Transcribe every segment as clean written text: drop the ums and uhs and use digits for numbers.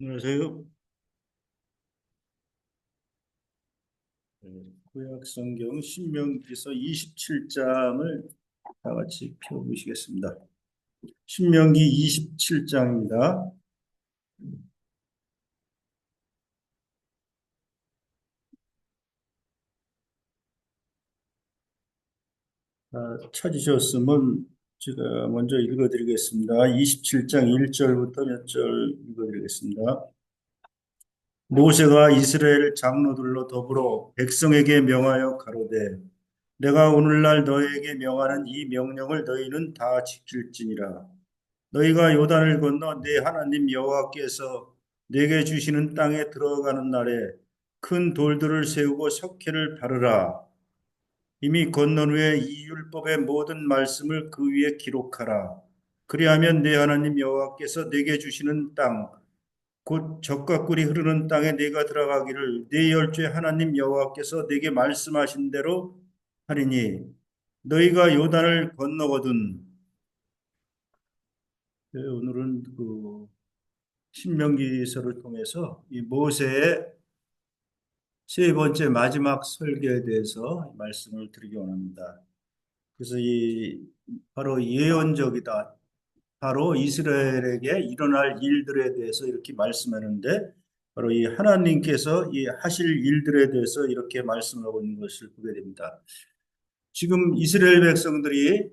안녕하세요. 구약 성경 신명기서 27장을 다 같이 펴보시겠습니다. 신명기 27장입니다. 찾으셨으면 제가 먼저 읽어드리겠습니다. 27장 1절부터 몇 절 읽어드리겠습니다. 모세가 이스라엘 장로들로 더불어 백성에게 명하여 가로되 내가 오늘날 너희에게 명하는 이 명령을 너희는 다 지킬지니라. 너희가 요단을 건너 내 하나님 여호와께서 내게 주시는 땅에 들어가는 날에 큰 돌들을 세우고 석회를 바르라. 이미 건넌 후에 이 율법의 모든 말씀을 그 위에 기록하라. 그리하면 내 하나님 여호와께서 내게 주시는 땅, 곧 젖과 꿀이 흐르는 땅에 내가 들어가기를 내 열조의 하나님 여호와께서 내게 말씀하신 대로 하리니 너희가 요단을 건너거든. 오늘은 신명기서를 통해서 이 모세의 세 번째 마지막 설교에 대해서 말씀을 드리기 원합니다. 그래서 바로 예언적이다. 바로 이스라엘에게 일어날 일들에 대해서 이렇게 말씀하는데 바로 이 하나님께서 이 하실 일들에 대해서 이렇게 말씀하고 있는 것을 보게 됩니다. 지금 이스라엘 백성들이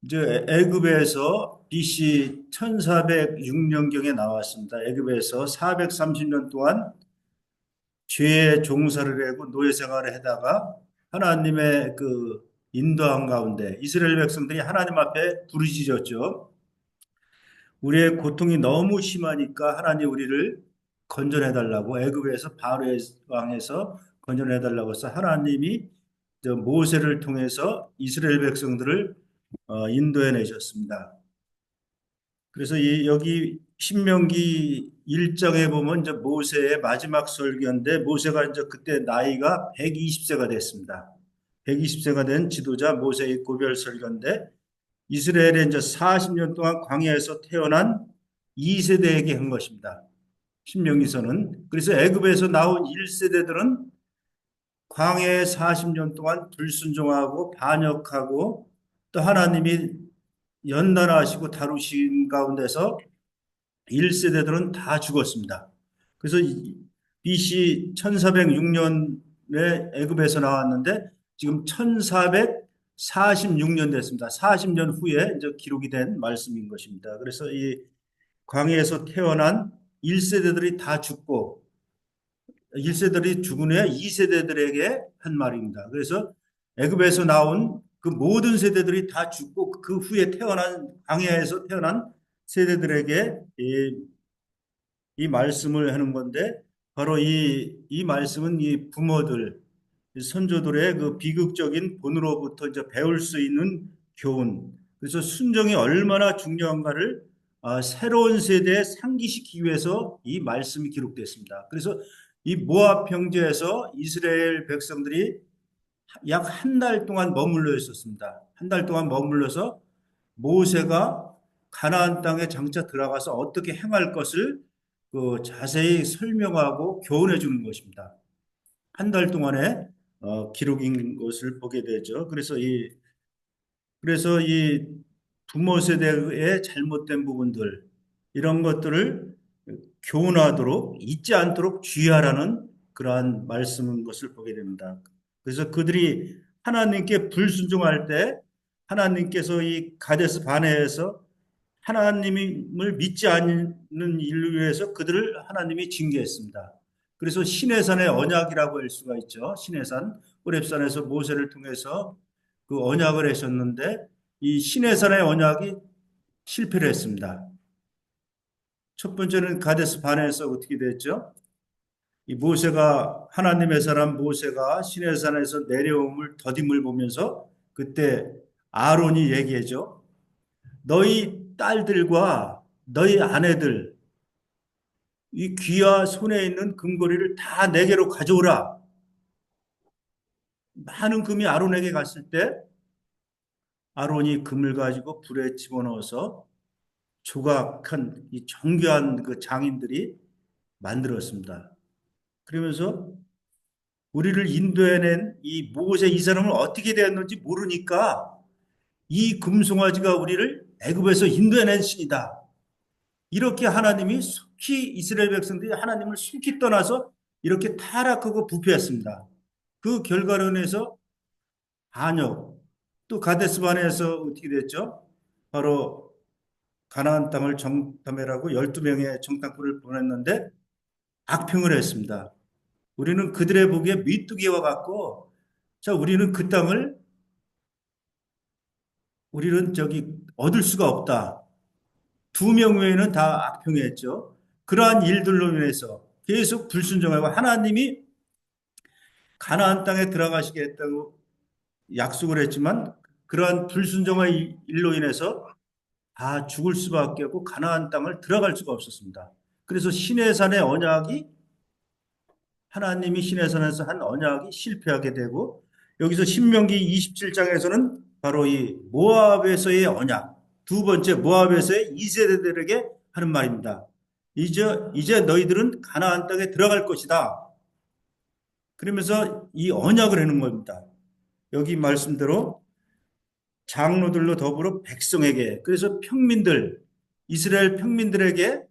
이제 애굽에서 BC 1406년경에 나왔습니다. 애굽에서 430년 동안 죄의 종살이를 하고 노예 생활을 하다가 하나님의 그 인도한 가운데 이스라엘 백성들이 하나님 앞에 부르짖었죠. 우리의 고통이 너무 심하니까 하나님 우리를 건져내 달라고 애굽에서 바로의 왕에서 건져내 달라고 해서 하나님이 저 모세를 통해서 이스라엘 백성들을 인도해 내셨습니다. 그래서 여기 신명기 1장에 보면 이제 모세의 마지막 설교인데 모세가 이제 그때 나이가 120세가 됐습니다. 120세가 된 지도자 모세의 고별 설교인데 이스라엘에 이제 40년 동안 광야에서 태어난 2세대에게 한 것입니다. 신명기서는. 그래서 애굽에서 나온 1세대들은 광야에 40년 동안 불순종하고 반역하고 또 하나님이 연단하시고 다루신 가운데서 1세대들은 다 죽었습니다. 그래서 BC 1406년에 애굽에서 나왔는데 지금 1446년 됐습니다. 40년 후에 이제 기록이 된 말씀인 것입니다. 그래서 이 광야에서 태어난 1세대들이 다 죽고 1세대들이 죽은 후에 2세대들에게 한 말입니다. 그래서 애굽에서 나온 그 모든 세대들이 다 죽고 그 후에 태어난 광야에서 태어난 세대들에게 이 말씀을 하는 건데 바로 이 말씀은 이 부모들, 이 선조들의 그 비극적인 본으로부터 이제 배울 수 있는 교훈. 그래서 순종이 얼마나 중요한가를 새로운 세대에 상기시키기 위해서 이 말씀이 기록됐습니다. 그래서 이 모압 평지에서 이스라엘 백성들이 약 한 달 동안 머물러 있었습니다. 한 달 동안 머물러서 모세가 가나안 땅에 장차 들어가서 어떻게 행할 것을 자세히 설명하고 교훈해 주는 것입니다. 한 달 동안의 기록인 것을 보게 되죠. 그래서 이 부모 세대의 잘못된 부분들 이런 것들을 교훈하도록 잊지 않도록 주의하라는 그러한 말씀인 것을 보게 됩니다. 그래서 그들이 하나님께 불순종할 때 하나님께서 이 가데스 바네에서 하나님을 믿지 않는 일을 위해서 그들을 하나님이 징계했습니다. 그래서 시내산의 언약이라고 할 수가 있죠. 시내산, 호렙산에서 모세를 통해서 그 언약을 하셨는데 이 시내산의 언약이 실패를 했습니다. 첫 번째는 가데스 바네에서 어떻게 됐죠? 이 모세가 하나님의 사람 모세가 시내산에서 내려옴을 더딤을 보면서 그때 아론이 얘기하죠. 너희 딸들과 너희 아내들 이 귀와 손에 있는 금고리를 다 내게로 가져오라. 많은 금이 아론에게 갔을 때 아론이 금을 가지고 불에 집어넣어서 조각한 이 정교한 그 장인들이 만들었습니다. 그러면서 우리를 인도해낸 이 모세 이 사람을 어떻게 되었는지 모르니까 이 금송아지가 우리를 애굽에서 인도해낸 신이다. 이렇게 하나님이 속히 이스라엘 백성들이 하나님을 속히 떠나서 이렇게 타락하고 부패했습니다. 그 결과로 인해서 반역, 또 가데스 바네아에서 어떻게 됐죠? 바로 가나안 땅을 정탐해라고 12명의 정탐꾼을 보냈는데 악평을 했습니다. 우리는 그들의 보기에 메뚜기와 같고, 자, 우리는 저기 얻을 수가 없다. 2명 외에는 다 악평했죠. 그러한 일들로 인해서 계속 불순종하고 하나님이 가나안 땅에 들어가시겠다고 약속을 했지만 그러한 불순종의 일로 인해서 다 죽을 수밖에 없고 가나안 땅을 들어갈 수가 없었습니다. 그래서 시내산의 언약이 하나님이 시내산에서 한 언약이 실패하게 되고 여기서 신명기 27장에서는 바로 이 모압에서의 언약, 두 번째 모압에서의 2세대들에게 하는 말입니다. 이제 너희들은 가나안 땅에 들어갈 것이다. 그러면서 이 언약을 하는 겁니다. 여기 말씀대로 장로들로 더불어 백성에게, 그래서 평민들, 이스라엘 평민들에게,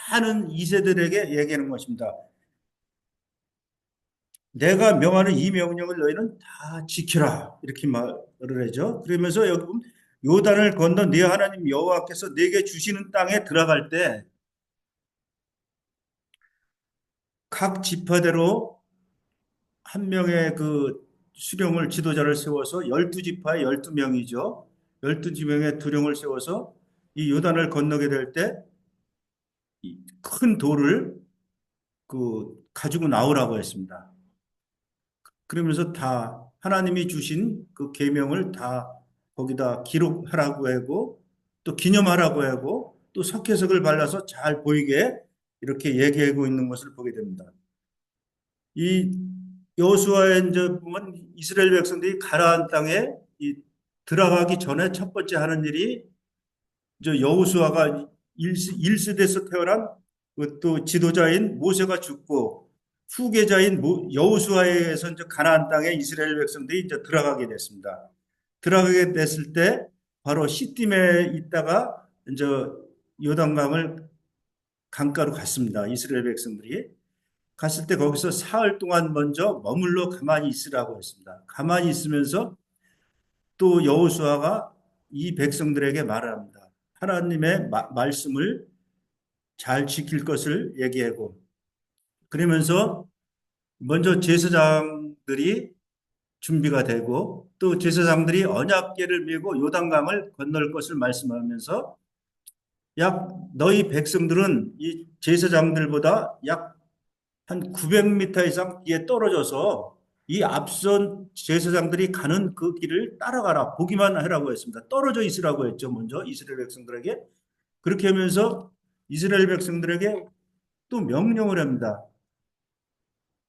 많은 2세들에게 얘기하는 것입니다. 내가 명하는 이 명령을 너희는 다 지켜라. 이렇게 말을 하죠. 그러면서 여기 보면 요단을 건너 네 하나님 여호와께서 네게 주시는 땅에 들어갈 때 각 지파대로 한 명의 그 수령을 지도자를 세워서 12지파에 12명이죠. 12지명의 두령을 세워서 이 요단을 건너게 될 때 큰 돌을 그 가지고 나오라고 했습니다. 그러면서 다 하나님이 주신 그 계명을 다 거기다 기록하라고 하고 또 기념하라고 하고 또 석회석을 발라서 잘 보이게 이렇게 얘기하고 있는 것을 보게 됩니다. 이 여호수아의 이제 보면 이스라엘 백성들이 가나안 땅에 이 들어가기 전에 첫 번째 하는 일이 이제 여호수아가 1세대에서 태어난 그또 지도자인 모세가 죽고 후계자인 여호수아에 의해서 이제 가나안 땅에 이스라엘 백성들이 이제 들어가게 됐습니다. 들어가게 됐을 때 바로 시딤에 있다가 이제 요단강을 강가로 갔습니다. 이스라엘 백성들이 갔을 때 거기서 사흘 동안 먼저 머물러 가만히 있으라고 했습니다. 가만히 있으면서 또 여호수아가 이 백성들에게 말합니다. 하나님의 말씀을 잘 지킬 것을 얘기하고 그러면서 먼저 제사장들이 준비가 되고 또 제사장들이 언약궤를 메고 요단강을 건널 것을 말씀하면서 약 너희 백성들은 이 제사장들보다 약 한 900m 이상 뒤에 떨어져서 이 앞선 제사장들이 가는 그 길을 따라가라. 보기만 하라고 했습니다. 떨어져 있으라고 했죠. 먼저 이스라엘 백성들에게. 그렇게 하면서 이스라엘 백성들에게 또 명령을 합니다.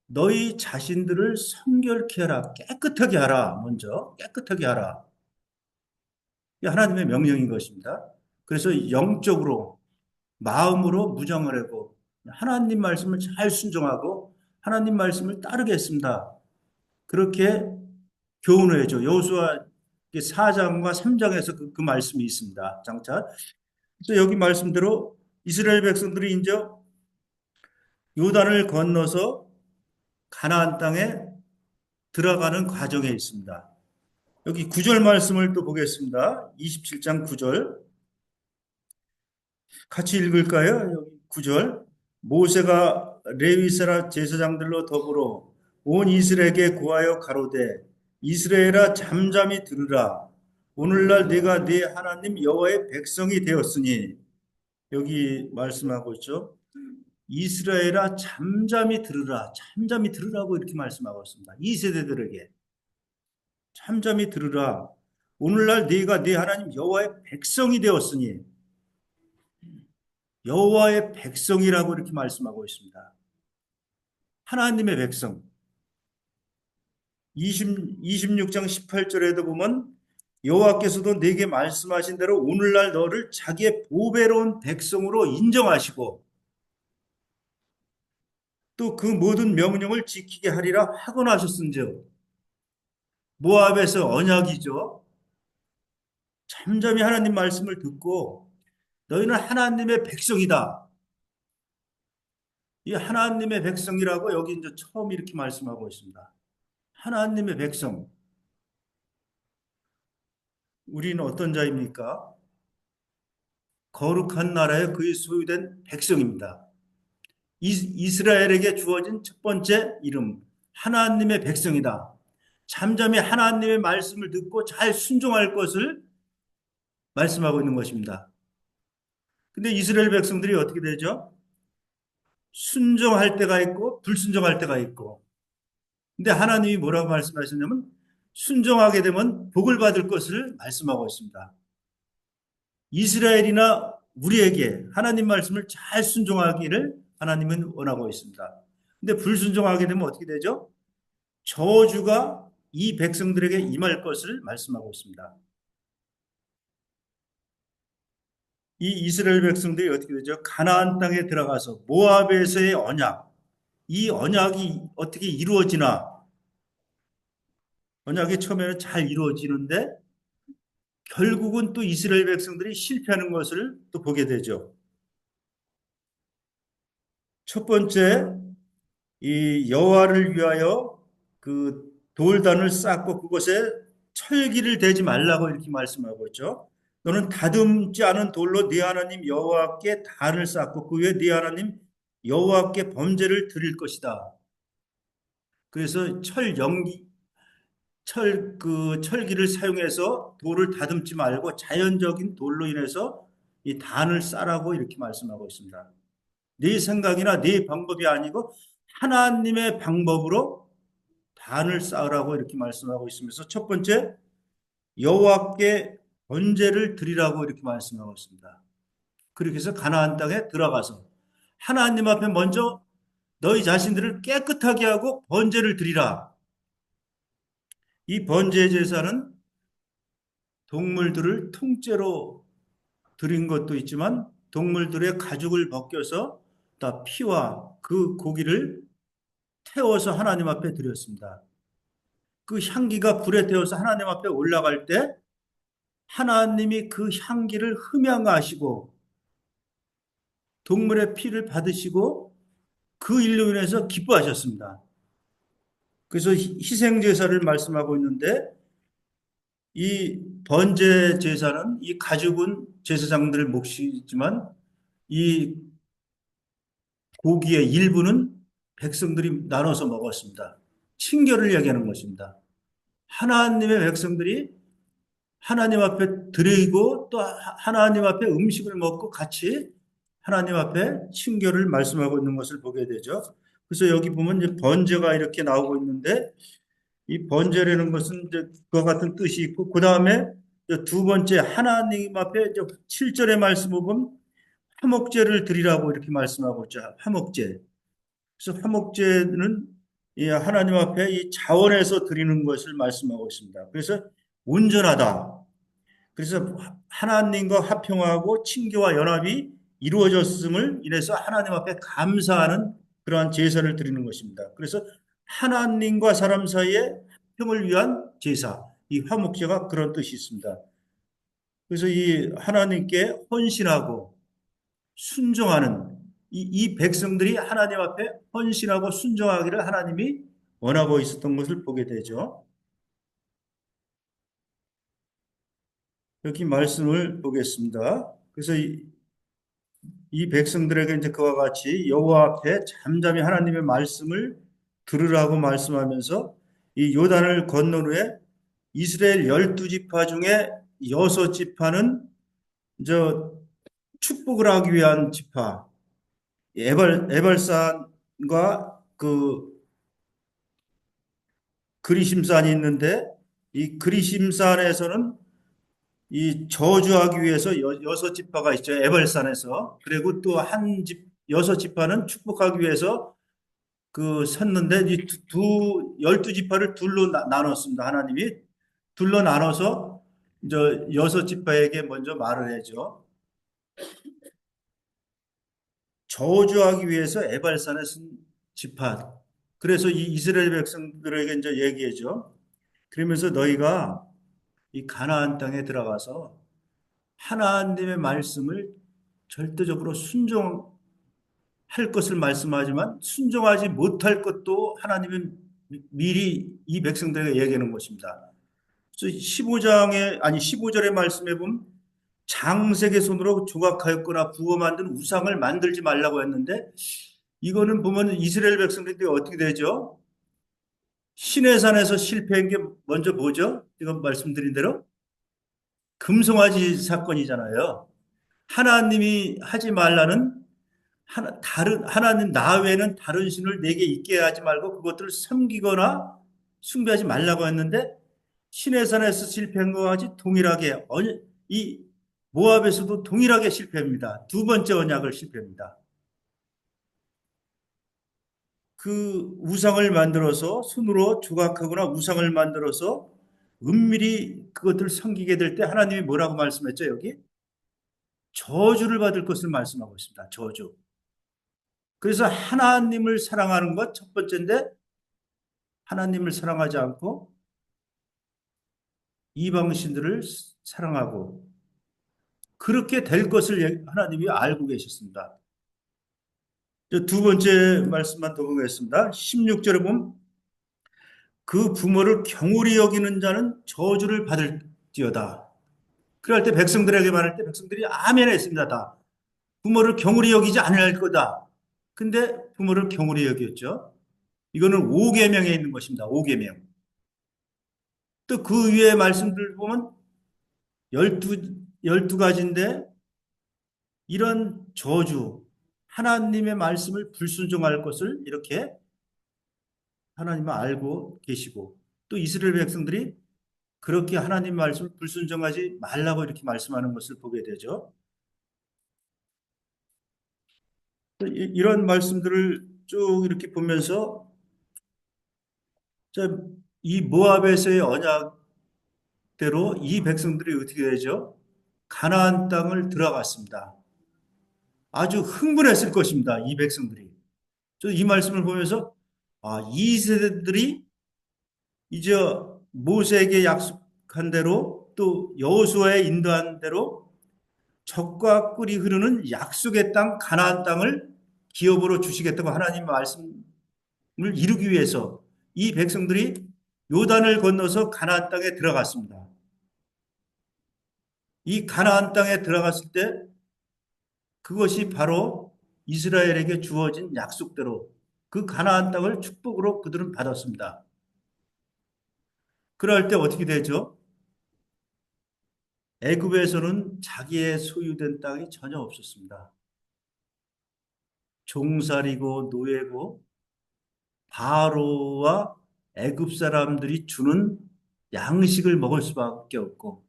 너희 자신들을 성결케 하라. 깨끗하게 하라. 먼저 깨끗하게 하라. 이 하나님의 명령인 것입니다. 그래서 영적으로 마음으로 무장을 하고 하나님 말씀을 잘 순종하고 하나님 말씀을 따르겠습니다. 그렇게 교훈을 해줘. 여호수아 4장과 3장에서 그 말씀이 있습니다. 장차. 그래서 여기 말씀대로 이스라엘 백성들이 이제 요단을 건너서 가나안 땅에 들어가는 과정에 있습니다. 여기 9절 말씀을 또 보겠습니다. 27장 9절. 같이 읽을까요? 여기 9절. 모세가 레위사라 제사장들로 더불어 온 이스라엘에게 구하여 가로되 이스라엘아 잠잠히 들으라. 오늘날 네가 네 하나님 여호와의 백성이 되었으니 여기 말씀하고 있죠. 이스라엘아 잠잠히 들으라. 잠잠히 들으라고 이렇게 말씀하고 있습니다. 이 세대들에게 잠잠히 들으라. 오늘날 네가 네 하나님 여호와의 백성이 되었으니 여호와의 백성이라고 이렇게 말씀하고 있습니다. 하나님의 백성. 26장 18절에도 보면 여호와께서도 네게 말씀하신 대로 오늘날 너를 자기의 보배로운 백성으로 인정하시고 또 그 모든 명령을 지키게 하리라 하고 나셨은즉. 모압에서 언약이죠. 잠잠히 하나님 말씀을 듣고 너희는 하나님의 백성이다. 이 하나님의 백성이라고 여기 이제 처음 이렇게 말씀하고 있습니다. 하나님의 백성. 우리는 어떤 자입니까? 거룩한 나라에 그의 소유된 백성입니다. 이스라엘에게 주어진 첫 번째 이름, 하나님의 백성이다. 잠잠히 하나님의 말씀을 듣고 잘 순종할 것을 말씀하고 있는 것입니다. 근데 이스라엘 백성들이 어떻게 되죠? 순종할 때가 있고 불순종할 때가 있고. 근데 하나님이 뭐라고 말씀하셨냐면 순종하게 되면 복을 받을 것을 말씀하고 있습니다. 이스라엘이나 우리에게 하나님 말씀을 잘 순종하기를 하나님은 원하고 있습니다. 근데 불순종하게 되면 어떻게 되죠? 저주가 이 백성들에게 임할 것을 말씀하고 있습니다. 이 이스라엘 백성들이 어떻게 되죠? 가나안 땅에 들어가서 모압에서의 언약, 이 언약이 어떻게 이루어지나? 언약이 처음에는 잘 이루어지는데 결국은 또 이스라엘 백성들이 실패하는 것을 또 보게 되죠. 첫 번째, 이 여호와를 위하여 그 돌단을 쌓고 그곳에 철기를 대지 말라고 이렇게 말씀하고 있죠. 너는 다듬지 않은 돌로 네 하나님 여호와께 단을 쌓고 그 위에 네 하나님 여호와께 범죄를 드릴 것이다. 그래서 철기를 사용해서 돌을 다듬지 말고 자연적인 돌로 인해서 이 단을 쌓라고 이렇게 말씀하고 있습니다. 네 생각이나 네 방법이 아니고 하나님의 방법으로 단을 쌓으라고 이렇게 말씀하고 있으면서 첫 번째 여호와께 번제를 드리라고 이렇게 말씀하고 있습니다. 그렇게 해서 가나안 땅에 들어가서 하나님 앞에 먼저 너희 자신들을 깨끗하게 하고 번제를 드리라. 이 번제 제사는 동물들을 통째로 드린 것도 있지만 동물들의 가죽을 벗겨서 다 피와 그 고기를 태워서 하나님 앞에 드렸습니다. 그 향기가 불에 태워서 하나님 앞에 올라갈 때 하나님이 그 향기를 흠양하시고 동물의 피를 받으시고 그 일로 인해서 기뻐하셨습니다. 그래서 희생 제사를 말씀하고 있는데 이 번제 제사는 이 가죽은 제사장들의 몫이지만 이 고기의 일부는 백성들이 나눠서 먹었습니다. 친교를 얘기하는 것입니다. 하나님의 백성들이 하나님 앞에 드리고 또 하나님 앞에 음식을 먹고 같이 하나님 앞에 친교를 말씀하고 있는 것을 보게 되죠. 그래서 여기 보면 이제 번제가 이렇게 나오고 있는데 이 번제라는 것은 이제 그와 같은 뜻이 있고 그 다음에 두 번째 하나님 앞에 7절의 말씀을 보면 화목제를 드리라고 이렇게 말씀하고 있죠. 화목제. 그래서 화목제는 이 하나님 앞에 이 자원에서 드리는 것을 말씀하고 있습니다. 그래서 온전하다. 그래서 하나님과 화평하고 친교와 연합이 이루어졌음을 인해서 하나님 앞에 감사하는 그러한 제사를 드리는 것입니다. 그래서 하나님과 사람 사이의 화평을 위한 제사, 이 화목제가 그런 뜻이 있습니다. 그래서 이 하나님께 헌신하고 순종하는 이 백성들이 하나님 앞에 헌신하고 순종하기를 하나님이 원하고 있었던 것을 보게 되죠. 여기 말씀을 보겠습니다. 그래서 이 백성들에게 이제 그와 같이 여호와 앞에 잠잠히 하나님의 말씀을 들으라고 말씀하면서 이 요단을 건넌 후에 이스라엘 12지파 중에 6지파는 저 축복을 하기 위한 지파, 에발산과 그 그리심산이 있는데 이 그리심산에서는 이 저주하기 위해서 여섯 지파가 있죠. 에발산에서. 그리고 또 여섯 지파는 축복하기 위해서 그 섰는데 이 12지파를 둘로 나눴습니다. 하나님이 둘로 나눠서 이제 여섯 지파에게 먼저 말을 해죠. 저주하기 위해서 에발산에 지파. 그래서 이 이스라엘 백성들에게 이제 얘기해줘. 그러면서 너희가 이 가나안 땅에 들어가서 하나님의 말씀을 절대적으로 순종할 것을 말씀하지만 순종하지 못할 것도 하나님은 미리 이 백성들에게 얘기하는 것입니다. 그래서 15장에 아니 15절의 말씀에 보면 장색의 손으로 조각하였거나 부어 만든 우상을 만들지 말라고 했는데 이거는 보면 이스라엘 백성들이 어떻게 되죠? 시내산에서 실패한 게 먼저 뭐죠? 지금 말씀드린 대로 금송아지 사건이잖아요. 하나님이 하지 말라는 다른 하나님 나 외에는 다른 신을 내게 있게 하지 말고 그것들을 섬기거나 숭배하지 말라고 했는데 시내산에서 실패한 것과 같이 동일하게 이 모압에서도 동일하게 실패합니다. 두 번째 언약을 실패합니다. 그 우상을 만들어서 손으로 조각하거나 우상을 만들어서 은밀히 그것들을 섬기게 될 때 하나님이 뭐라고 말씀했죠, 여기? 저주를 받을 것을 말씀하고 있습니다. 저주. 그래서 하나님을 사랑하는 것 첫 번째인데 하나님을 사랑하지 않고 이방신들을 사랑하고 그렇게 될 것을 하나님이 알고 계셨습니다. 두 번째 말씀만 더 보겠습니다. 16절에 보면 그 부모를 경홀히 여기는 자는 저주를 받을지어다. 그럴 때 백성들에게 말할 때 백성들이 아멘 했습니다. 다. 부모를 경홀히 여기지 않을 거다. 근데 부모를 경홀히 여겼죠. 이거는 5계명에 있는 것입니다. 5계명. 또 그 위에 말씀들 보면 12 가지인데 이런 저주, 하나님의 말씀을 불순종할 것을 이렇게 하나님은 알고 계시고 또 이스라엘 백성들이 그렇게 하나님 말씀을 불순종하지 말라고 이렇게 말씀하는 것을 보게 되죠. 이런 말씀들을 쭉 이렇게 보면서 이 모압에서의 언약대로 이 백성들이 어떻게 되죠? 가나안 땅을 들어갔습니다. 아주 흥분했을 것입니다. 이 백성들이. 이 말씀을 보면서 이 세대들이 이제 모세에게 약속한 대로 또 여호수아의 인도한 대로 적과 꿀이 흐르는 약속의 땅 가나안 땅을 기업으로 주시겠다고 하나님 말씀을 이루기 위해서 이 백성들이 요단을 건너서 가나안 땅에 들어갔습니다. 이 가나안 땅에 들어갔을 때 그것이 바로 이스라엘에게 주어진 약속대로 그 가나안 땅을 축복으로 그들은 받았습니다. 그럴 때 어떻게 되죠? 애굽에서는 자기의 소유된 땅이 전혀 없었습니다. 종살이고 노예고 바로와 애굽 사람들이 주는 양식을 먹을 수밖에 없고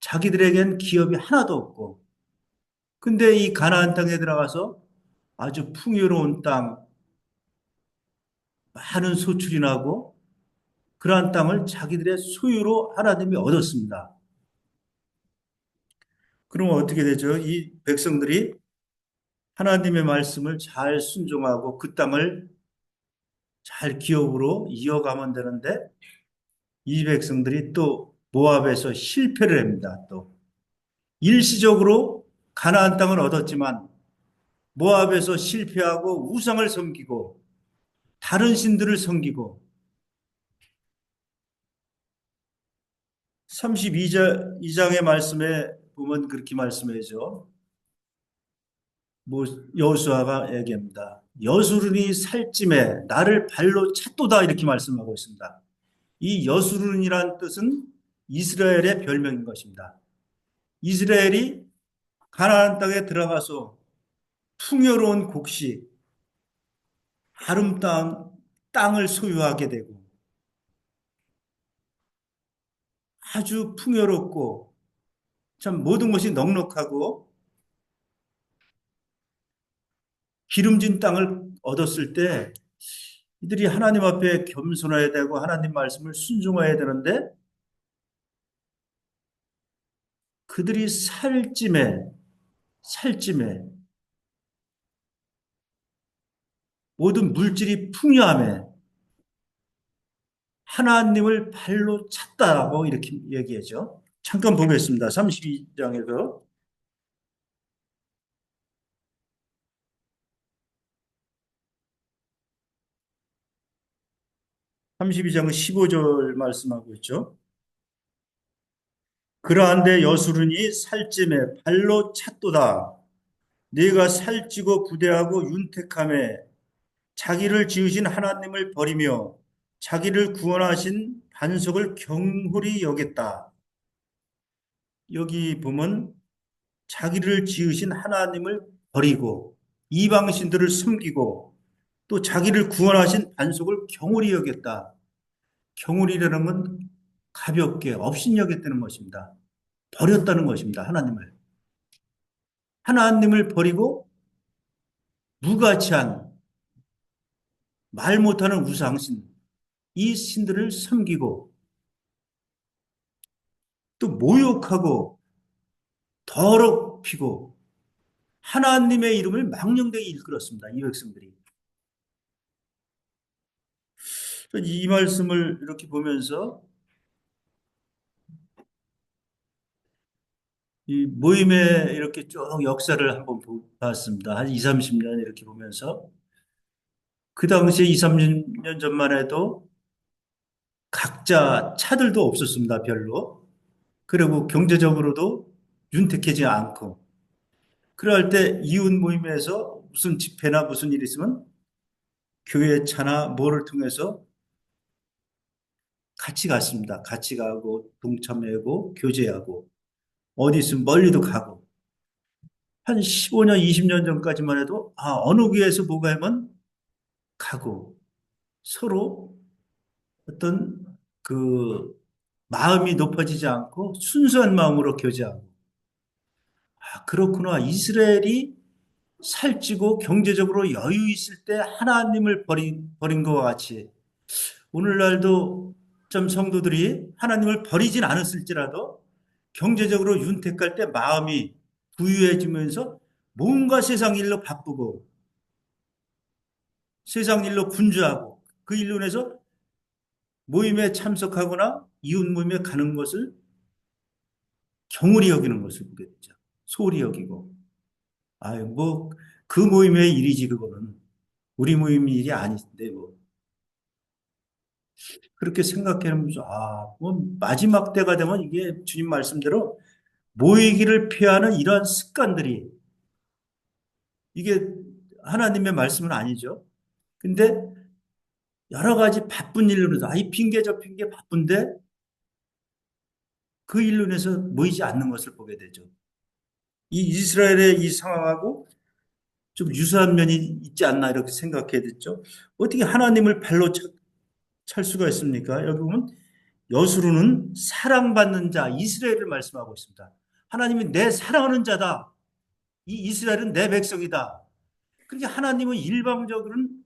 자기들에겐 기업이 하나도 없고 근데 이 가나안 땅에 들어가서 아주 풍요로운 땅 많은 소출이 나고 그러한 땅을 자기들의 소유로 하나님이 얻었습니다. 그러면 어떻게 되죠? 이 백성들이 하나님의 말씀을 잘 순종하고 그 땅을 잘 기업으로 이어가면 되는데 이 백성들이 또 모압에서 실패를 합니다. 또 일시적으로 가나안 땅을 얻었지만 모압에서 실패하고 우상을 섬기고 다른 신들을 섬기고 32장의 말씀에 보면 그렇게 말씀해죠. 여호수아가 얘기합니다. 여수run이 살찜에 나를 발로 찼도다 이렇게 말씀하고 있습니다. 이 여수run이란 뜻은 이스라엘의 별명인 것입니다. 이스라엘이 가나안 땅에 들어가서 풍요로운 곡식, 아름다운 땅을 소유하게 되고 아주 풍요롭고 참 모든 것이 넉넉하고 기름진 땅을 얻었을 때 이들이 하나님 앞에 겸손해야 되고 하나님 말씀을 순종해야 되는데 그들이 살찜에 모든 물질이 풍요함에 하나님을 발로 찼다라고 이렇게 얘기하죠. 잠깐 보겠습니다. 32장에서 32장은 15절 말씀하고 있죠. 그러한데 여수run이 살찜에 발로 찼도다. 네가 살찌고 부대하고 윤택함에 자기를 지으신 하나님을 버리며 자기를 구원하신 반석을 경홀히 여겼다. 여기 보면 자기를 지으신 하나님을 버리고 이방신들을 섬기고 또 자기를 구원하신 반석을 경홀히 여겼다. 경홀이라는 건 가볍게 업신여겼다는 것입니다. 버렸다는 것입니다. 하나님을. 하나님을 버리고 무가치한 말 못하는 우상신 이 신들을 섬기고 또 모욕하고 더럽히고 하나님의 이름을 망령되게 일컬었습니다. 이 백성들이. 이 말씀을 이렇게 보면서 이 모임의 이렇게 쭉 역사를 한번 봤습니다. 한 2, 30년 이렇게 보면서 그 당시에 2, 30년 전만 해도 각자 차들도 없었습니다. 별로. 그리고 경제적으로도 윤택하지 않고 그럴 때 이웃 모임에서 무슨 집회나 무슨 일이 있으면 교회 차나 뭐를 통해서 같이 갔습니다. 같이 가고 동참하고 교제하고 어디 있으면 멀리도 가고 한 15년, 20년 전까지만 해도 어느 교회에서 뭐가 하면 가고 서로 어떤 그 마음이 높아지지 않고 순수한 마음으로 교제하고 그렇구나. 이스라엘이 살찌고 경제적으로 여유 있을 때 하나님을 버린 것과 같이 오늘날도 좀 성도들이 하나님을 버리진 않았을지라도 경제적으로 윤택할 때 마음이 부유해지면서 뭔가 세상 일로 바쁘고 세상 일로 분주하고 그 일로 인해서 모임에 참석하거나 이웃 모임에 가는 것을 경홀히 여기는 것을 보게 되죠. 소홀히 여기고. 아유, 뭐, 그 모임의 일이지, 그거는. 우리 모임 일이 아닌데, 뭐. 그렇게 생각해보면서, 뭐, 마지막 때가 되면 이게 주님 말씀대로 모이기를 피하는 이러한 습관들이, 이게 하나님의 말씀은 아니죠. 근데 여러 가지 바쁜 일로 인해서, 이 핑계 저 핑계 바쁜데 그 일로 인해서 모이지 않는 것을 보게 되죠. 이 이스라엘의 이 상황하고 좀 유사한 면이 있지 않나 이렇게 생각해야 됐죠. 어떻게 하나님을 발로 찰 수가 있습니까? 여기 보면 여수로는 사랑받는 자 이스라엘을 말씀하고 있습니다. 하나님이 내 사랑하는 자다. 이 이스라엘은 내 백성이다. 그렇게 하나님은 일방적으로는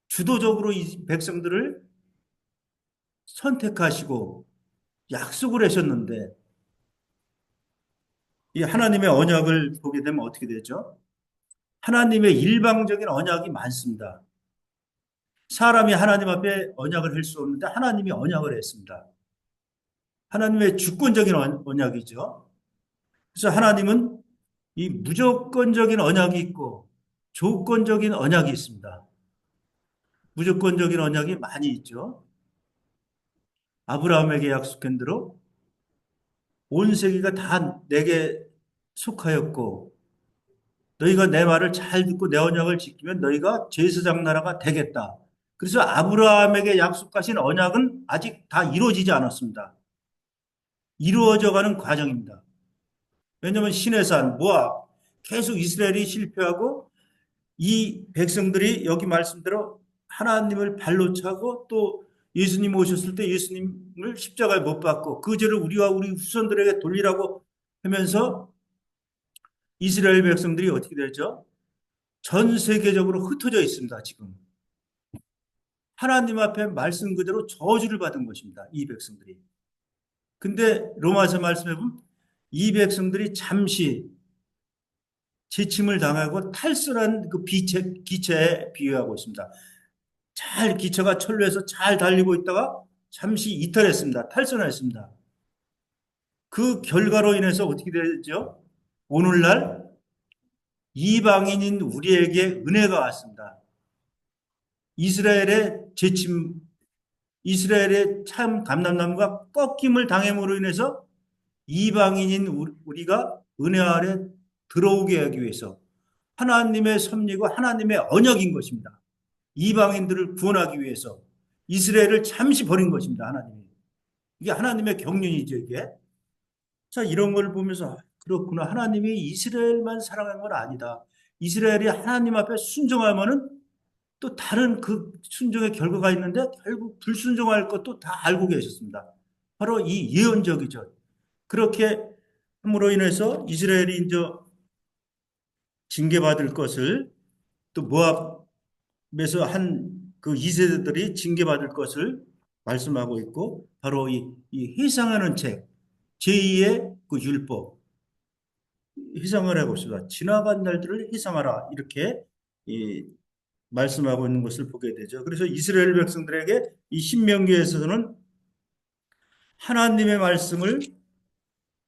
주도적으로 이 백성들을 선택하시고 약속을 하셨는데 이 하나님의 언약을 보게 되면 어떻게 되죠? 하나님의 일방적인 언약이 많습니다. 사람이 하나님 앞에 언약을 할 수 없는데 하나님이 언약을 했습니다. 하나님의 주권적인 언약이죠. 그래서 하나님은 이 무조건적인 언약이 있고 조건적인 언약이 있습니다. 무조건적인 언약이 많이 있죠. 아브라함에게 약속한 대로 온 세계가 다 내게 속하였고 너희가 내 말을 잘 듣고 내 언약을 지키면 너희가 제사장 나라가 되겠다. 그래서 아브라함에게 약속하신 언약은 아직 다 이루어지지 않았습니다. 이루어져 가는 과정입니다. 왜냐하면 시내산, 모압, 계속 이스라엘이 실패하고 이 백성들이 여기 말씀대로 하나님을 발로 차고 또 예수님 오셨을 때 예수님을 십자가에 못 박고 그 죄를 우리와 우리 후손들에게 돌리라고 하면서 이스라엘 백성들이 어떻게 되죠? 전 세계적으로 흩어져 있습니다, 지금. 하나님 앞에 말씀 그대로 저주를 받은 것입니다, 이 백성들이. 근데 로마서 말씀해 보면 이 백성들이 잠시 지침을 당하고 탈선한 그 기체에 비유하고 있습니다. 잘 기체가 철로에서 잘 달리고 있다가 잠시 이탈했습니다. 탈선했습니다. 그 결과로 인해서 어떻게 되죠? 오늘날 이방인인 우리에게 은혜가 왔습니다. 이스라엘의 재침, 이스라엘의 참 감람나무가 꺾임을 당함으로 인해서 이방인인 우리가 은혜 아래 들어오게 하기 위해서 하나님의 섭리고 하나님의 언약인 것입니다. 이방인들을 구원하기 위해서 이스라엘을 잠시 버린 것입니다. 하나님이. 이게 하나님의 경륜이죠, 이게. 자, 이런 걸 보면서 그렇구나. 하나님이 이스라엘만 사랑한 건 아니다. 이스라엘이 하나님 앞에 순종하면은 또 다른 그 순종의 결과가 있는데 결국 불순종할 것도 다 알고 계셨습니다. 바로 이 예언적이죠. 그렇게 함으로 인해서 이스라엘이 이제 징계받을 것을 또 모압에서 한 그 2세대들이 징계받을 것을 말씀하고 있고 바로 이 회상하는 책 제2의 그 율법 회상을 하고 있습니다. 지나간 날들을 회상하라 이렇게 이 말씀하고 있는 것을 보게 되죠. 그래서 이스라엘 백성들에게 이 신명기에서는 하나님의 말씀을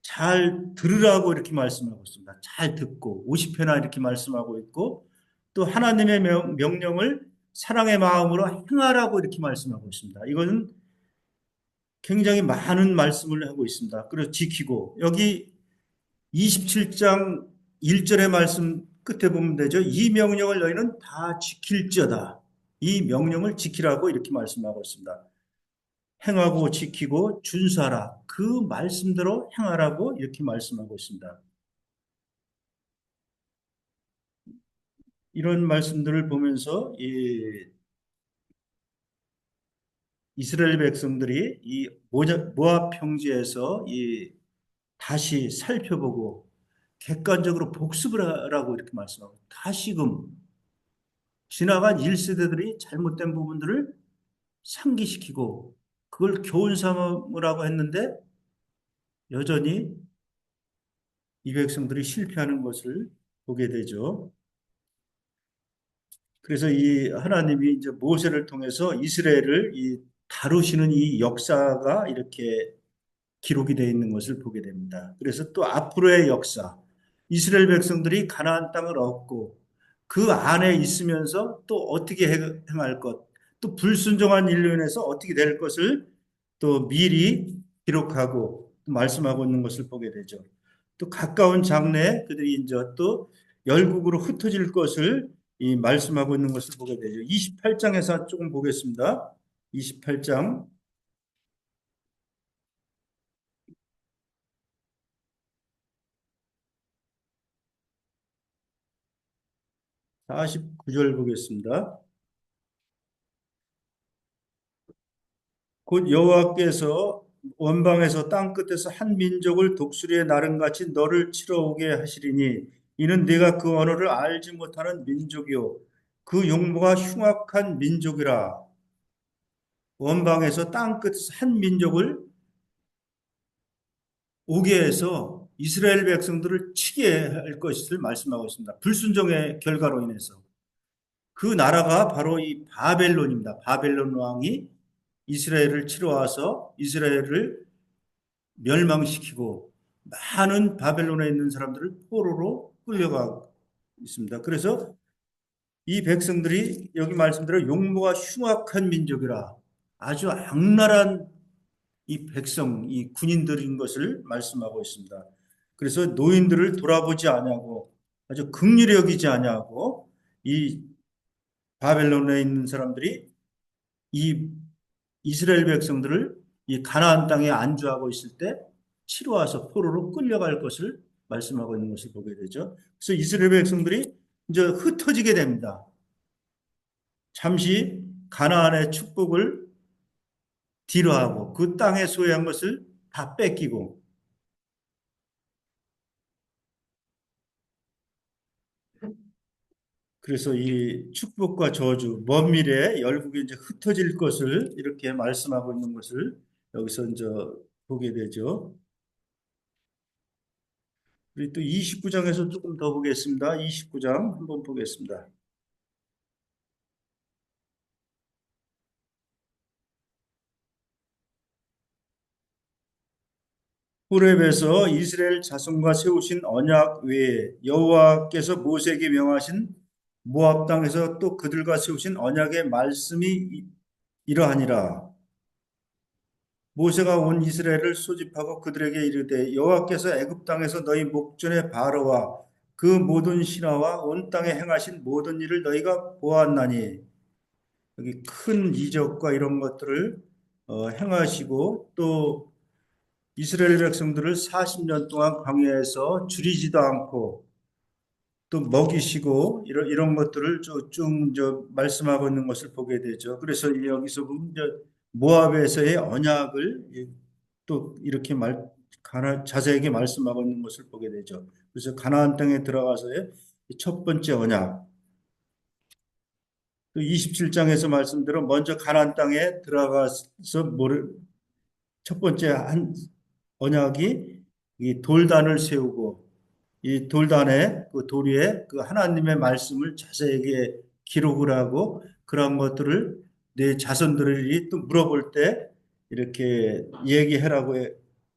잘 들으라고 이렇게 말씀하고 있습니다. 잘 듣고 50회나 이렇게 말씀하고 있고 또 하나님의 명령을 사랑의 마음으로 행하라고 이렇게 말씀하고 있습니다. 이것은 굉장히 많은 말씀을 하고 있습니다. 그리고 지키고 여기 27장 1절의 말씀 끝에 보면 되죠. 이 명령을 너희는 다 지킬지어다. 이 명령을 지키라고 이렇게 말씀하고 있습니다. 행하고 지키고 준수하라. 그 말씀대로 행하라고 이렇게 말씀하고 있습니다. 이런 말씀들을 보면서 이스라엘 백성들이 이 모압 평지에서 다시 살펴보고 객관적으로 복습을 하라고 이렇게 말씀하고 다시금 지나간 1세대들이 잘못된 부분들을 상기시키고 그걸 교훈 삼으라고 했는데 여전히 이 백성들이 실패하는 것을 보게 되죠. 그래서 이 하나님이 이제 모세를 통해서 이스라엘을 다루시는 이 역사가 이렇게 기록이 되어 있는 것을 보게 됩니다. 그래서 또 앞으로의 역사, 이스라엘 백성들이 가나안 땅을 얻고 그 안에 있으면서 또 어떻게 행할 것, 또 불순종한 인류로 인해서 어떻게 될 것을 또 미리 기록하고 말씀하고 있는 것을 보게 되죠. 또 가까운 장래에 그들이 이제 또 열국으로 흩어질 것을 이 말씀하고 있는 것을 보게 되죠. 28장에서 조금 보겠습니다. 28장 49절 보겠습니다. 곧 여호와께서 원방에서 땅 끝에서 한 민족을 독수리의 나름같이 너를 치러오게 하시리니 이는 네가 그 언어를 알지 못하는 민족이요 그 용모가 흉악한 민족이라. 원방에서 땅 끝에서 한 민족을 오게 해서 이스라엘 백성들을 치게 할 것을 말씀하고 있습니다. 불순종의 결과로 인해서. 그 나라가 바로 이 바벨론입니다. 바벨론 왕이 이스라엘을 치러 와서 이스라엘을 멸망시키고 많은 바벨론에 있는 사람들을 포로로 끌려가고 있습니다. 그래서 이 백성들이 여기 말씀대로 용모가 흉악한 민족이라 아주 악랄한 이 백성, 이 군인들인 것을 말씀하고 있습니다. 그래서 노인들을 돌아보지 아니하고 아주 긍휼히 여기지 아니하고 이 바벨론에 있는 사람들이 이 이스라엘 백성들을 이 가나안 땅에 안주하고 있을 때 치러와서 포로로 끌려갈 것을 말씀하고 있는 것을 보게 되죠. 그래서 이스라엘 백성들이 이제 흩어지게 됩니다. 잠시 가나안의 축복을 뒤로하고 그 땅에 소유한 것을 다 뺏기고 그래서 이 축복과 저주, 먼 미래에 열국이 이제 흩어질 것을 이렇게 말씀하고 있는 것을 여기서 이제 보게 되죠. 그리고 또 29장에서 조금 더 보겠습니다. 29장 한번 보겠습니다. 호렙에서 이스라엘 자손과 세우신 언약 외에 여호와께서 모세에게 명하신 모압 땅에서 또 그들과 세우신 언약의 말씀이 이러하니라. 모세가 온 이스라엘을 소집하고 그들에게 이르되 여호와께서 애굽 땅에서 너희 목전에 바로와 그 모든 신하와 온 땅에 행하신 모든 일을 너희가 보았나니 여기 큰 이적과 이런 것들을 행하시고 또 이스라엘 백성들을 40년 동안 광야에서 줄이지도 않고 또 먹이시고 이런 것들을 쭉 말씀하고 있는 것을 보게 되죠. 그래서 여기서 보면 이제 모압에서의 언약을 또 이렇게 자세하게 말씀하고 있는 것을 보게 되죠. 그래서 가나안 땅에 들어가서의 첫 번째 언약. 또 27장에서 말씀대로 먼저 가나안 땅에 들어가서 첫 번째 한 언약이 이 돌단을 세우고 이 돌단에 그 돌 위에 그 하나님의 말씀을 자세하게 기록을 하고 그런 것들을 내 자손들이 또 물어볼 때 이렇게 얘기해라고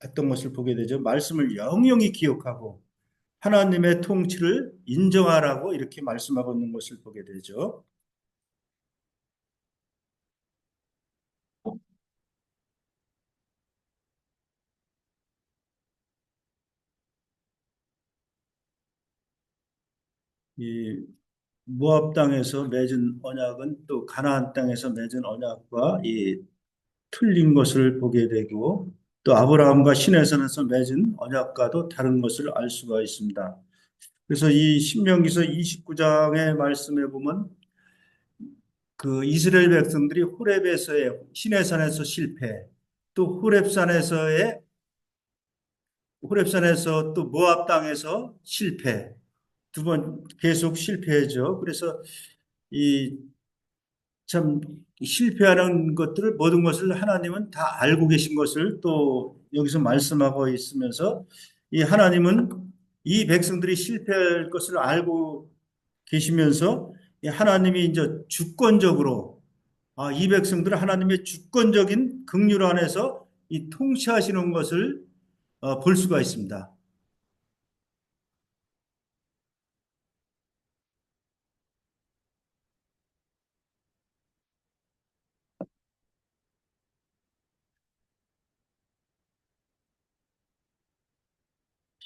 했던 것을 보게 되죠. 말씀을 영영히 기억하고 하나님의 통치를 인정하라고 이렇게 말씀하고 있는 것을 보게 되죠. 이 모압 땅에서 맺은 언약은 또 가나안 땅에서 맺은 언약과 이 틀린 것을 보게 되고 또 아브라함과 시내산에서 맺은 언약과도 다른 것을 알 수가 있습니다. 그래서 이 신명기서 29장의 말씀에 보면 그 이스라엘 백성들이 호렙에서의 시내산에서 실패, 또 호렙산에서 또 모압 땅에서 실패, 두 번 계속 실패죠. 그래서 이 참 실패하는 것들을 모든 것을 하나님은 다 알고 계신 것을 또 여기서 말씀하고 있으면서 이 하나님은 이 백성들이 실패할 것을 알고 계시면서 이 하나님이 이제 주권적으로 이 백성들을 하나님의 주권적인 긍휼 안에서 이 통치하시는 것을 볼 수가 있습니다.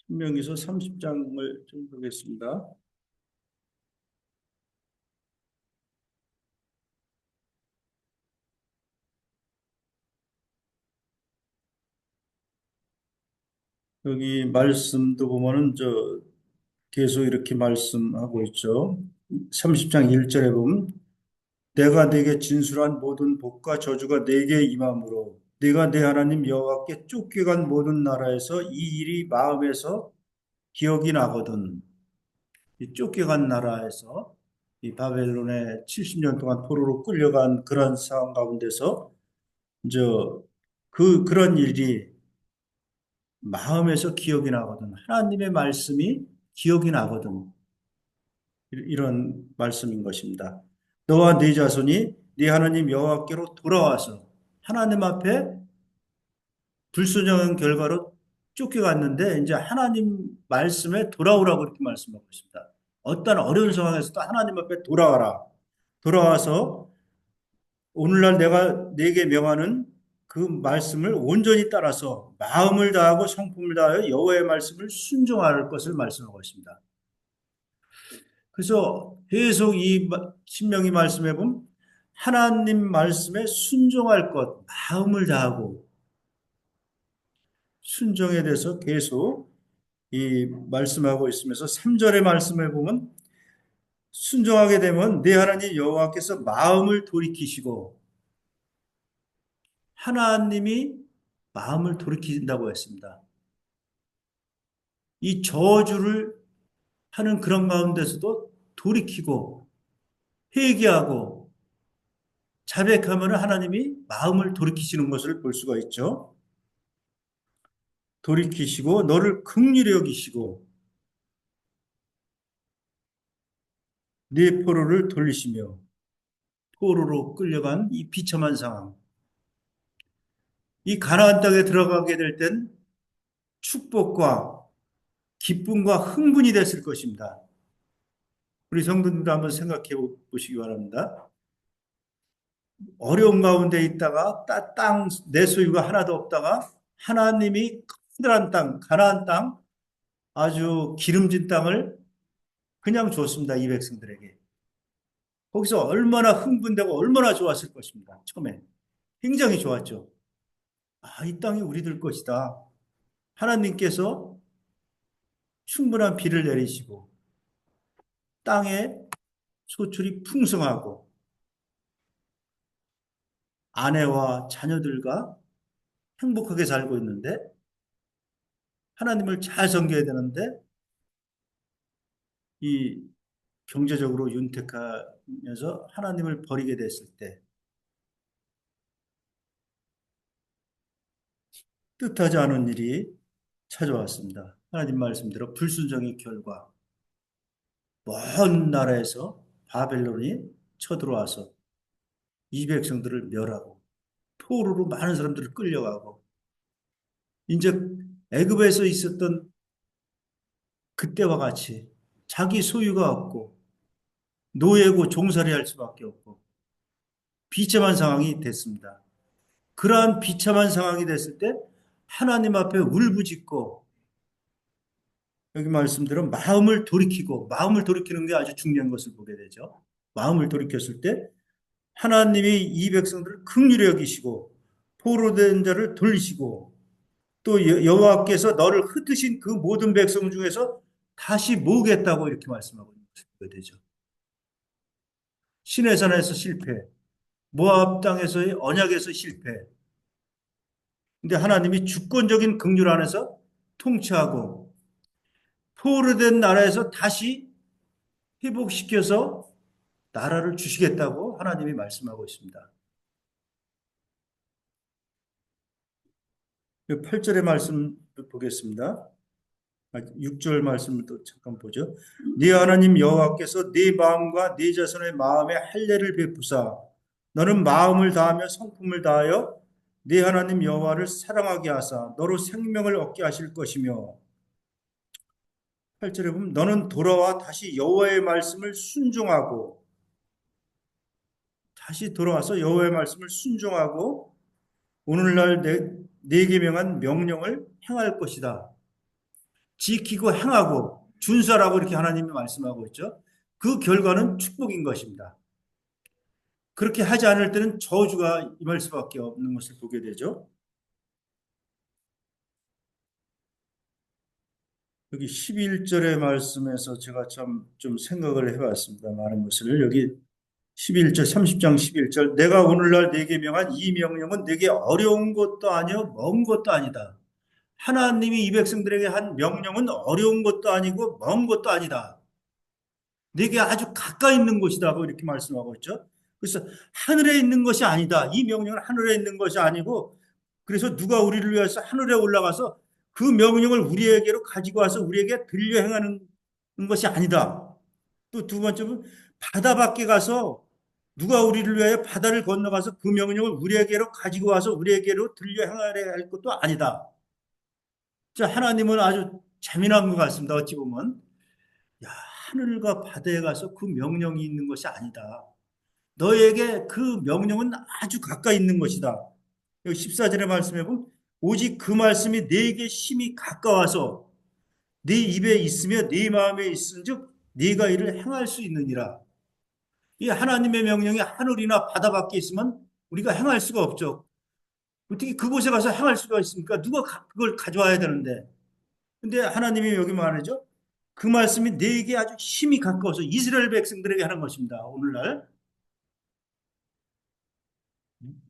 신명기서 30장을 좀 보겠습니다. 여기 말씀도 보면은 계속 이렇게 말씀하고 있죠. 30장 1절에 보면 내가 네게 진술한 모든 복과 저주가 네게 임함으로 네가 네 하나님 여호와께 쫓겨간 모든 나라에서 이 일이 마음에서 기억이 나거든. 이 쫓겨간 나라에서 이 바벨론에 70년 동안 포로로 끌려간 그런 상황 가운데서 이제 그런 일이 마음에서 기억이 나거든. 하나님의 말씀이 기억이 나거든. 이런 말씀인 것입니다. 너와 네 자손이 네 하나님 여호와께로 돌아와서 하나님 앞에 불순종한 결과로 쫓겨갔는데 이제 하나님 말씀에 돌아오라고 이렇게 말씀하고 있습니다. 어떤 어려운 상황에서도 하나님 앞에 돌아와라. 돌아와서 오늘날 내가 네게 명하는 그 말씀을 온전히 따라서 마음을 다하고 성품을 다하여 여호와의 말씀을 순종할 것을 말씀하고 있습니다. 그래서 계속 이 신명기 말씀해 보면 하나님 말씀에 순종할 것, 마음을 다하고 순종에 대해서 계속 이 말씀하고 있으면서 3절의 말씀을 보면 순종하게 되면 내 하나님 여호와께서 마음을 돌이키시고 하나님이 마음을 돌이킨다고 했습니다. 이 저주를 하는 그런 가운데서도 돌이키고 회개하고 자백하면 하나님이 마음을 돌이키시는 것을 볼 수가 있죠. 돌이키시고 너를 긍휼히 여기시고 네 포로를 돌리시며 포로로 끌려간 이 비참한 상황. 이 가나안 땅에 들어가게 될 땐 축복과 기쁨과 흥분이 됐을 것입니다. 우리 성도님도 한번 생각해 보시기 바랍니다. 어려운 가운데 있다가 땅 내 소유가 하나도 없다가 하나님이 커다란 땅, 가나안 땅, 아주 기름진 땅을 그냥 줬습니다. 이 백성들에게. 거기서 얼마나 흥분되고 얼마나 좋았을 것입니다. 처음에. 굉장히 좋았죠. 아, 이 땅이 우리들 것이다. 하나님께서 충분한 비를 내리시고 땅에 소출이 풍성하고 아내와 자녀들과 행복하게 살고 있는데 하나님을 잘 섬겨야 되는데 이 경제적으로 윤택하면서 하나님을 버리게 됐을 때 뜻하지 않은 일이 찾아왔습니다. 하나님 말씀대로 불순종의 결과 먼 나라에서 바벨론이 쳐들어와서 이 백성들을 멸하고 포로로 많은 사람들을 끌려가고 이제 애굽에서 있었던 그때와 같이 자기 소유가 없고 노예고 종살이 할 수밖에 없고 비참한 상황이 됐습니다. 그러한 비참한 상황이 됐을 때 하나님 앞에 울부짖고 여기 말씀대로 마음을 돌이키는 게 아주 중요한 것을 보게 되죠. 마음을 돌이켰을 때 하나님이 이 백성들을 긍휼히 여기시고 포로된 자를 돌리시고 또 여호와께서 너를 흩으신 그 모든 백성 중에서 다시 모으겠다고 이렇게 말씀하고 있는 것을 보게 되죠. 시내산에서 실패, 모압 땅에서의 언약에서 실패. 근데 하나님이 주권적인 긍휼 안에서 통치하고 포로된 나라에서 다시 회복시켜서 나라를 주시겠다고 하나님이 말씀하고 있습니다. 8절의 말씀 보겠습니다. 6절 말씀을 또 잠깐 보죠. 네 하나님 여호와께서 네 마음과 네 자손의 마음에 할례를 베푸사 너는 마음을 다하며 성품을 다하여 네 하나님 여호와를 사랑하게 하사 너로 생명을 얻게 하실 것이며 8절에 보면 너는 돌아와 다시 여호와의 말씀을 순종하고 다시 돌아와서 여호와의 말씀을 순종하고 오늘날 네 계명한 명령을 행할 것이다. 지키고 행하고 준수하라고 이렇게 하나님이 말씀하고 있죠. 그 결과는 축복인 것입니다. 그렇게 하지 않을 때는 저주가 임할 수밖에 없는 것을 보게 되죠. 여기 11절의 말씀에서 제가 참 좀 생각을 해봤습니다. 많은 것을. 여기 11절, 30장 11절. 내가 오늘날 네게 명한 이 명령은 네게 어려운 것도 아니요, 먼 것도 아니다. 하나님이 이 백성들에게 한 명령은 어려운 것도 아니고 먼 것도 아니다. 네게 아주 가까이 있는 곳이라고 이렇게 말씀하고 있죠. 그래서 하늘에 있는 것이 아니다. 이 명령은 하늘에 있는 것이 아니고 그래서 누가 우리를 위해서 하늘에 올라가서 그 명령을 우리에게로 가지고 와서 우리에게 들려 행하는 것이 아니다. 또 두 번째는 바다 밖에 가서 누가 우리를 위하여 바다를 건너가서 그 명령을 우리에게로 가지고 와서 우리에게로 들려 행하려 할 것도 아니다. 자, 하나님은 아주 재미난 것 같습니다. 어찌 보면. 야, 하늘과 바다에 가서 그 명령이 있는 것이 아니다. 너에게 그 명령은 아주 가까이 있는 것이다. 여기 14절의 말씀해 보면 오직 그 말씀이 네게 심히 가까워서 네 입에 있으며 네 마음에 있은즉 네가 이를 행할 수 있느니라. 이 하나님의 명령이 하늘이나 바다 밖에 있으면 우리가 행할 수가 없죠. 어떻게 그곳에 가서 행할 수가 있습니까? 누가 그걸 가져와야 되는데. 근데 하나님이 여기 말하죠. 그 말씀이 네게 아주 힘이 가까워서 이스라엘 백성들에게 하는 것입니다. 오늘날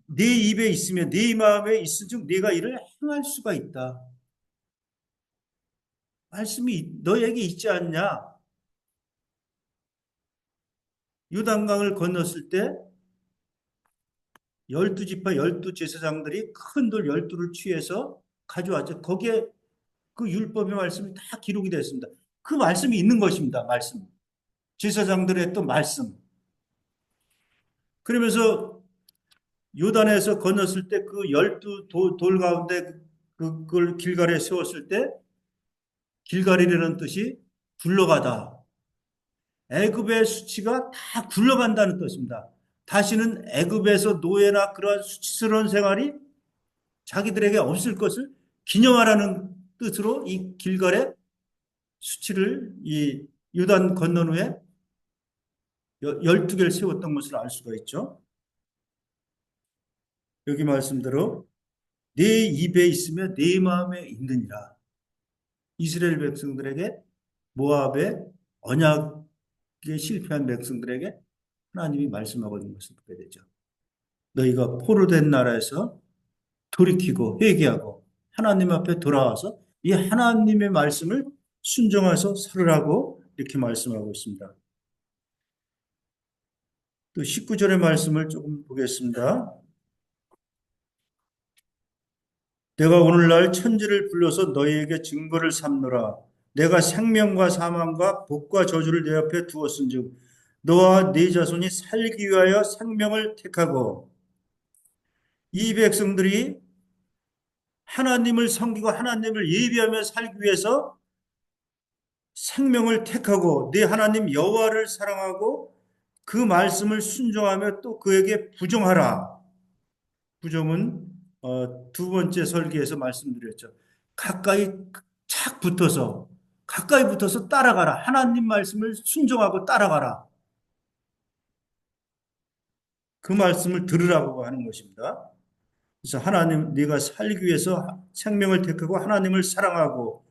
네 입에 있으며 네 마음에 있은즉 네가 이를 행할 수가 있다. 말씀이 너에게 있지 않냐? 요단강을 건넜을 때 열두 지파 열두 제사장들이 큰 돌 열두를 취해서 가져왔죠. 거기에 그 율법의 말씀이 다 기록이 됐습니다. 그 말씀이 있는 것입니다. 말씀. 제사장들의 또 말씀. 그러면서 요단에서 건넜을 때 그 12돌 가운데 그걸 길갈에 세웠을 때 길갈이라는 뜻이 굴러가다. 애굽의 수치가 다 굴러간다는 뜻입니다. 다시는 애굽에서 노예나 그러한 수치스러운 생활이 자기들에게 없을 것을 기념하라는 뜻으로 이 길갈에 수치를 이 요단 건넌 후에 12개를 세웠던 것을 알 수가 있죠. 여기 말씀대로 내 입에 있으며 내 마음에 있느니라. 이스라엘 백성들에게 모압의 언약에 실패한 백성들에게 하나님이 말씀하고 있는 것을 보게 되죠. 너희가 포로된 나라에서 돌이키고 회개하고 하나님 앞에 돌아와서 이 하나님의 말씀을 순종해서 살으라고 이렇게 말씀하고 있습니다. 또 19절의 말씀을 조금 보겠습니다. 내가 오늘날 천지를 불러서 너희에게 증거를 삼노라. 내가 생명과 사망과 복과 저주를 내 앞에 두었은즉 너와 네 자손이 살기 위하여 생명을 택하고 이 백성들이 하나님을 섬기고 하나님을 예비하며 살기 위해서 생명을 택하고 네 하나님 여호와를 사랑하고 그 말씀을 순종하며 또 그에게 부정하라. 부정은 두 번째 설계에서 말씀드렸죠. 가까이 착 붙어서 가까이 붙어서 따라가라. 하나님 말씀을 순종하고 따라가라. 그 말씀을 들으라고 하는 것입니다. 그래서 하나님 네가 살기 위해서 생명을 택하고 하나님을 사랑하고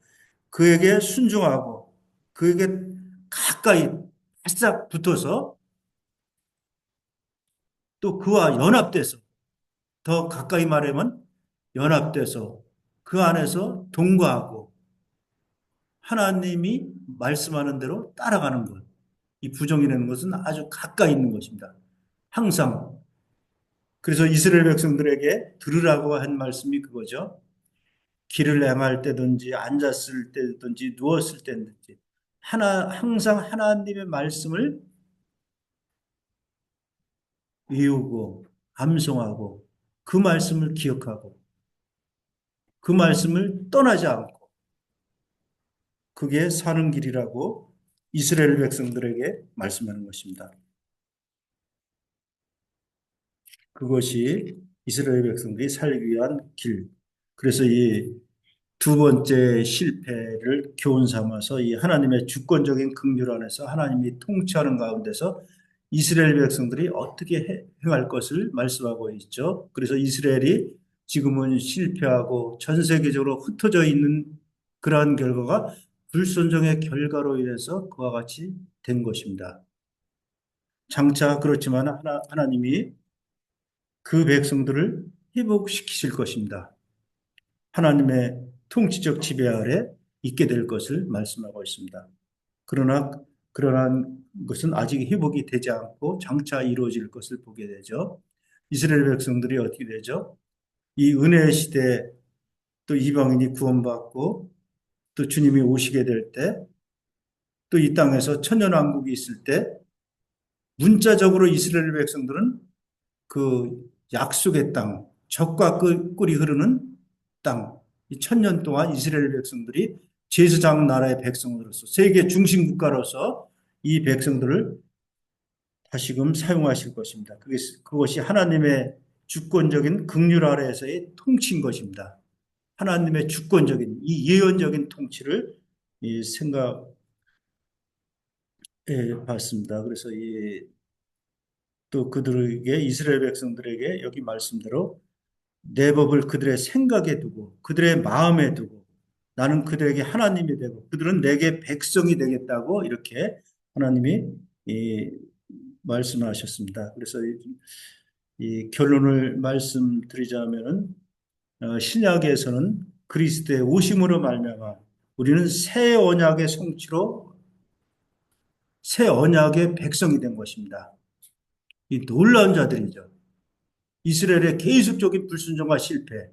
그에게 순종하고 그에게 가까이 바싹 붙어서 또 그와 연합돼서 더 가까이 말하면 연합돼서 그 안에서 동거하고 하나님이 말씀하는 대로 따라가는 것. 이 부정이라는 것은 아주 가까이 있는 것입니다. 항상. 그래서 이스라엘 백성들에게 들으라고 한 말씀이 그거죠. 길을 행할 때든지 앉았을 때든지 누웠을 때든지 항상 하나님의 말씀을 외우고 암송하고 그 말씀을 기억하고 그 말씀을 떠나지 않고 그게 사는 길이라고 이스라엘 백성들에게 말씀하는 것입니다. 그것이 이스라엘 백성들이 살기 위한 길. 그래서 이 두 번째 실패를 교훈 삼아서 이 하나님의 주권적인 긍휼 안에서 하나님이 통치하는 가운데서 이스라엘 백성들이 어떻게 행할 것을 말씀하고 있죠. 그래서 이스라엘이 지금은 실패하고 전 세계적으로 흩어져 있는 그러한 결과가 불순종의 결과로 인해서 그와 같이 된 것입니다. 장차 그렇지만 하나님이 그 백성들을 회복시키실 것입니다. 하나님의 통치적 지배 아래 있게 될 것을 말씀하고 있습니다. 그러나 그러한 것은 아직 회복이 되지 않고 장차 이루어질 것을 보게 되죠. 이스라엘 백성들이 어떻게 되죠? 이 은혜의 시대 또 이방인이 구원받고 또 주님이 오시게 될 때 또 이 땅에서 천년왕국이 있을 때 문자적으로 이스라엘 백성들은 그 약속의 땅, 젖과 꿀이 흐르는 땅, 이 천년 동안 이스라엘 백성들이 제사장 나라의 백성으로서 세계 중심 국가로서 이 백성들을 다시금 사용하실 것입니다. 그것이 하나님의 주권적인 긍휼 아래에서의 통치인 것입니다. 하나님의 주권적인 이 예언적인 통치를 생각해 봤습니다. 그래서 또 그들에게 이스라엘 백성들에게 여기 말씀대로 내 법을 그들의 생각에 두고 그들의 마음에 두고 나는 그들에게 하나님이 되고 그들은 내게 백성이 되겠다고 이렇게 하나님이 말씀하셨습니다. 그래서 이 결론을 말씀드리자면은 신약에서는 그리스도의 오심으로 말미암아 우리는 새 언약의 성취로 새 언약의 백성이 된 것입니다. 이 놀라운 자들이죠. 이스라엘의 계속적인 불순종과 실패,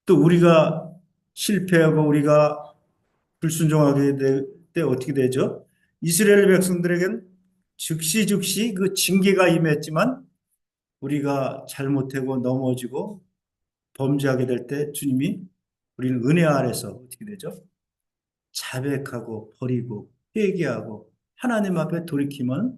또 우리가 실패하고 우리가 불순종하게 될 때 어떻게 되죠? 이스라엘 백성들에게는 즉시 그 징계가 임했지만 우리가 잘못하고 넘어지고 범죄하게 될 때 주님이 우리는 은혜 아래서 어떻게 되죠? 자백하고 버리고 회개하고 하나님 앞에 돌이키면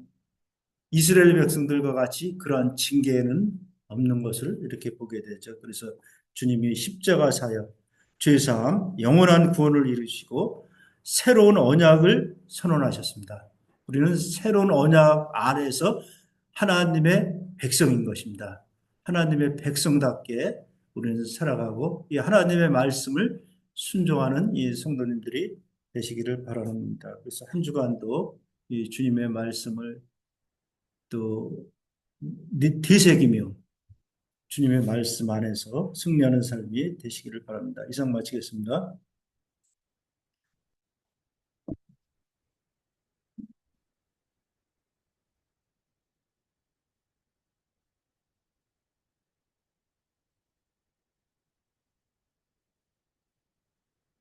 이스라엘 백성들과 같이 그러한 징계에는 없는 것을 이렇게 보게 되죠. 그래서 주님이 십자가 사역, 죄사함, 영원한 구원을 이루시고 새로운 언약을 선언하셨습니다. 우리는 새로운 언약 아래에서 하나님의 백성인 것입니다. 하나님의 백성답게 우리는 살아가고 이 하나님의 말씀을 순종하는 이 성도님들이 되시기를 바랍니다. 그래서 한 주간도 이 주님의 말씀을 또 되새기며 주님의 말씀 안에서 승리하는 삶이 되시기를 바랍니다. 이상 마치겠습니다.